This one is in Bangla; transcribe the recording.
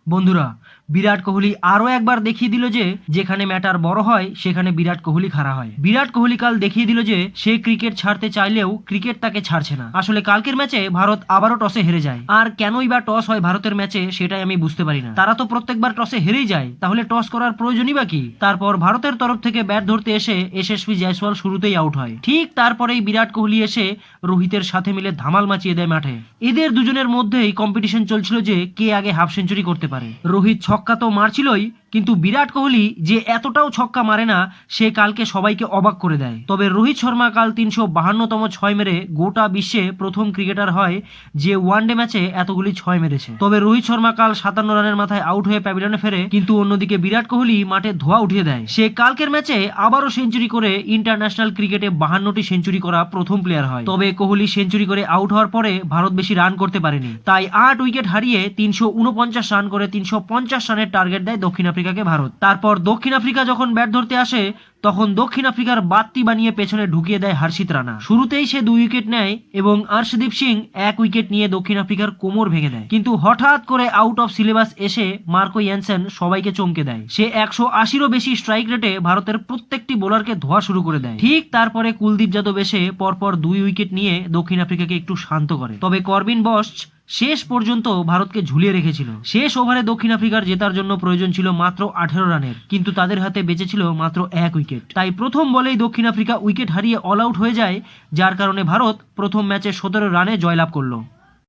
বন্ধুরা, বিরাট কোহলি আরও একবার দেখিয়ে দিল যে যেখানে ম্যাটার বড় হয় সেখানে বিরাট কোহলি খাড়া হয়। বিরাট কোহলি কাল দেখিয়ে দিল যে সে ক্রিকেট ছাড়তে চাইলেও ক্রিকেট তাকে ছাড়ছে না। আসলে কালকের ম্যাচে ভারত আবারও টসে হেরে যায়। আর কেনই বা টস হয় ভারতের ম্যাচে সেটাই আমি বুঝতে পারি না। তারা তো প্রত্যেকবার টসে হেরেই যায়, তাহলে টস করার প্রয়োজনই বা কি? তারপর ভারতের তরফ থেকে ব্যাট ধরতে এসে এসএসভি জয়সওয়াল শুরুতেই আউট হয়। ঠিক তারপরেই বিরাট কোহলি এসে রোহিতের সাথে মিলে ধামাল মাচিয়ে দেয় মাঠে। এদের দুজনের মধ্যেই কম্পিটিশন চলছিল যে কে আগে হাফ সেঞ্চুরি করতে পারে। রোহিত ছক্কা তো মারছিলই, কিন্তু বিরাট কোহলি যে এতটাও ছক্কা মারে না সে কালকে সবাইকে অবাক করে দেয়। তবে রোহিত শর্মা কাল 352তম ছয় মেরে গোটা বিশ্বে প্রথম ক্রিকেটার হয় যে ওয়ানডে ম্যাচে এতগুলি ছয় মেরেছে। তবে রোহিত শর্মা কাল 57 রানের মাথায় আউট হয়ে প্যাভিলিয়নে ফেরে, কিন্তু অন্যদিকে বিরাট কোহলি মাঠে ধোয়া উঠিয়ে দেয়। সে কালকের ম্যাচে আবারও সেঞ্চুরি করে ইন্টারন্যাশনাল ক্রিকেটে 52টি সেঞ্চুরি করা প্রথম প্লেয়ার হয়। তবে কোহলি সেঞ্চুরি করে আউট হওয়ার পরে ভারত বেশি রান করতে পারেনি, তাই 8 উইকেট হারিয়ে 349 রান করে 350 রানের টার্গেট দেয় দক্ষিণ আফ্রিকাকে ভারত। তারপর দক্ষিণ আফ্রিকা যখন ব্যাট ধরতে আসে তখন দক্ষিণ আফ্রিকার বাত্তি বানিয়ে পেছনে ঢুকিয়ে দেয় হর্ষিত রানা। শুরুতেই সে 2 উইকেট নেয় এবং আর্শদীপ সিং 1 উইকেট নিয়ে দক্ষিণ আফ্রিকার কোমর ভেঙে দেয়। কিন্তু হঠাৎ করে আউট অফ সিলেবাস এসে মার্কো ইয়ানসেন সবাইকে চমকে দেয়। সে 180রও বেশি স্ট্রাইক রেটে ভারতের প্রত্যেকটি বোলারকে ধোয়া শুরু করে দেয়। ঠিক তারপরে কুলদীপ যাদব এসে পরপর 2 উইকেট নিয়ে দক্ষিণ আফ্রিকাকে একটু শান্ত করে। তবে করবিন বস্ট শেষ পর্যন্ত ভারতকে ঝুলিয়ে রেখেছিল। শেষ ওভারে দক্ষিণ আফ্রিকার জেতার জন্য প্রয়োজন ছিল মাত্র 18 রানের, কিন্তু তাদের হাতে বেঁচে ছিল মাত্র 1 উইকেট। তাই প্রথম বলেই দক্ষিণ আফ্রিকা উইকেট হারিয়ে অল আউট হয়ে যায়, যার কারণে ভারত প্রথম ম্যাচে 17 রানে জয়লাভ করলো।